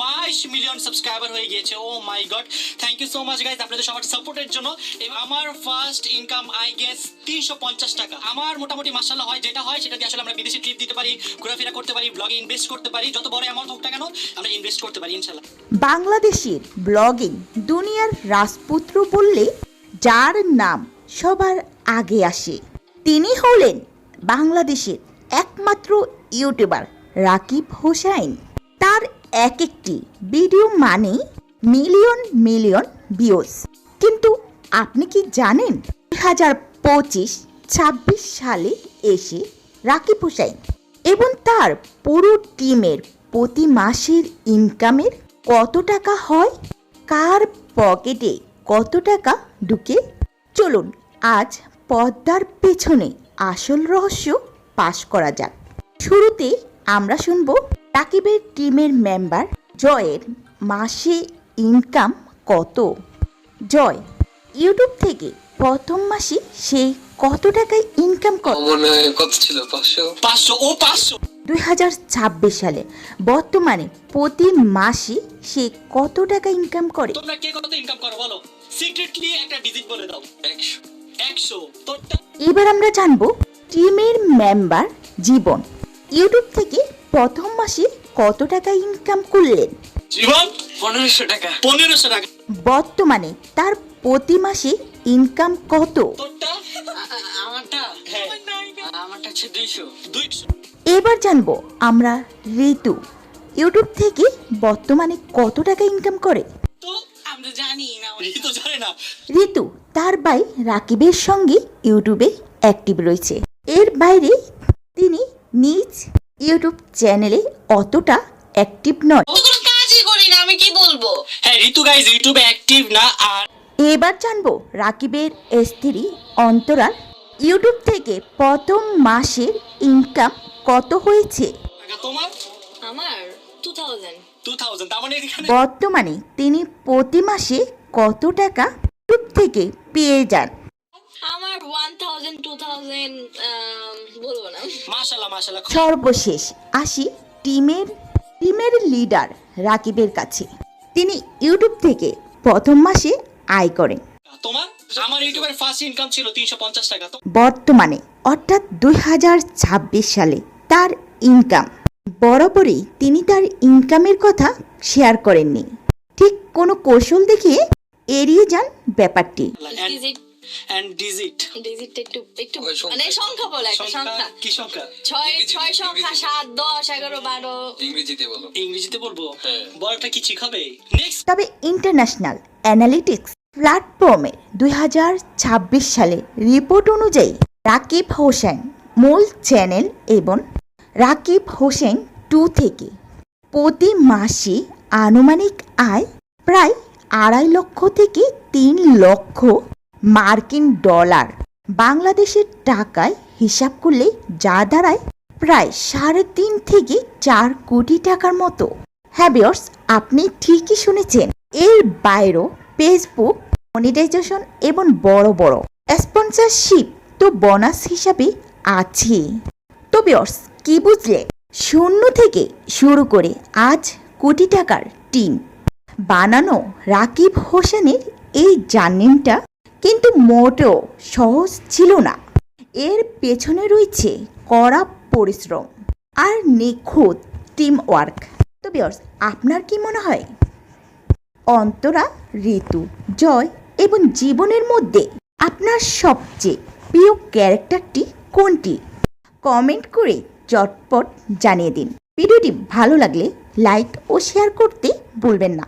22 million subscriber হয়ে গিয়েছে। Oh my God, thank you so much guys আপনাদের সবার সাপোর্টের জন্য। আমার ফার্স্ট ইনকাম আই গেস 350 টাকা। আমার মোটামুটি মাশাআল্লাহ হয়, যেটা হয় সেটা দিয়ে আসলে আমরা বিদেশে ট্রিপ দিতে পারি, ঘোরাফেরা করতে পারি, ব্লগে ইনভেস্ট করতে পারি, যত বড় অ্যামাউন্ট হোক না কেন আমরা ইনভেস্ট করতে পারি ইনশাআল্লাহ। বাংলাদেশের ব্লগিং দুনিয়ার রাজপুত্র বললে যার নাম সবার আগে আসে তিনি হলেন বাংলাদেশের একমাত্র ইউটিউবার রাকিব হোসাইন। তার এক একটি ভিডিও মানে মিলিয়ন মিলিয়ন ভিউজ। কিন্তু আপনি কি জানেন 2025-26 সালে এসে রাকিব হোসাইন এবং তার পুরো টিমের প্রতি মাসের ইনকামের কত টাকা হয়, কার পকেটে কত টাকা ঢুকে? চলুন আজ পর্দার পেছনে আসল রহস্য পাশ করা যাক। শুরুতে আমরা শুনব রাকিবের টিমের মেম্বার জয়ের মাসে ইনকাম কত। জয় ইউটিউব থেকে প্রথম মাসে সে কত টাকায় ইনকাম করে? কত ছিল? 500 2026 সালে বর্তমানে প্রতি মাসে সে কত টাকা ইনকাম করে? তোমরা কে কত ইনকাম করো বলো, সিক্রেটলি একটা ডিজিট বলে দাও। 100 তোরটা। এবার আমরা জানবো টিমের মেম্বার জীবন ইউটিউব থেকে প্রথম মাসে কত টাকা ইনকাম করলেন? জীবন 1500 টাকা। 1500 টাকা। বর্তমানে তার প্রতি মাসে ইনকাম কত? তোরটা? আমারটা হ্যাঁ আমারটা হচ্ছে 200। এবার জানবো আমরা ঋতু ইউটিউব থেকে বর্তমানে কত টাকা ইনকাম করে? তো আমরা জানি না, এই তো জানে না। ঋতু তার ভাই রাকিবের সঙ্গে ইউটিউবে অ্যাক্টিভ রয়েছে। এর বাইরে তিনি নিজ ইউটিউব চ্যানেলে অতটা অ্যাক্টিভ নয়। কোনো কাজই করি না, আমি কি বলবো? হ্যাঁ ঋতু গাইজ ইউটিউবে অ্যাক্টিভ না। আর এবার জানবো রাকিবের স্ত্রী অন্তরার ইউটিউব থেকে প্রথম মাসের ইনকাম কত হয়েছে? তোমার? আমার 2000 তার মানে এখানে বর্তমানে তিনি প্রতি মাসে কত টাকা ইউটিউব থেকে পেয়ে যান? আমার 1000 2000 বলবো না। মাশাআল্লাহ সর্বশেষ আসি টিমের লিডার রাকিবের কাছে। তিনি ইউটিউব থেকে প্রথম মাসে আয় করেন। তোমার? আমার ইউটিউবের ফার্স্ট ইনকাম ছিল 350 টাকা। তো বর্তমানে অর্থাৎ 2026 সালে তার ইনকাম বরাবরই তিনি তার ইনকামের কথা শেয়ার করেননি। ঠিক কোনো কৌশল দেখিয়ে এড়িয়ে যান ব্যাপারটি। ডিজিট এন্ড ডিজিট ডিজিটটা একটু ওই সংখ্যা। মানে সংখ্যা বলে একটা সংখ্যা। কি সংখ্যা? 6 সংখ্যা 7 10 11 12 ইংরেজিতে বলো। ইংরেজিতে বলবো? হ্যাঁ। বড়টা কি ঠিক হবে? নেক্সট। তবে ইন্টারন্যাশনাল অ্যানালিটিক্স প্ল্যাটফর্মে 2026 সালে রিপোর্ট অনুযায়ী রাকিব হোসেন মূল চ্যানেল এবং রাকিব হোসেন 2 থেকে প্রতি মাসে আনুমানিক আয় প্রায় 2.5 লক্ষ থেকে 3 লক্ষ মার্কিন ডলার। বাংলাদেশের টাকায় হিসাব করলে যা দাঁড়ায় প্রায় 3.5 থেকে 4 কোটি টাকার মতো। হ্যাঁ ভিউয়ার্স, আপনি ঠিকই শুনেছেন। এর বাইরেও ফেসবুক মনিটাইজেশন এবং বড় বড় স্পন্সরশিপ তো বোনাস হিসাবে আছে। তো ভিউয়ার্স, কি বুঝলে? শূন্য থেকে শুরু করে আজ কোটি টাকার টিম বানানো রাকিব হোসেনের এই জার্নিটা কিন্তু মোটেও সহজ ছিল না। এর পেছনে রয়েছে কড়া পরিশ্রম আর নিখুঁত টিম ওয়ার্ক। তো ভিউয়ার্স, আপনার কি মনে হয় অন্তরা, ঋতু, জয় এবং জীবনের মধ্যে আপনার সবচেয়ে প্রিয় ক্যারেক্টারটি কোনটি? কমেন্ট করে চটপট জানিয়ে দিন। ভিডিওটি ভালো লাগলে লাইক ও শেয়ার করতে ভুলবেন না।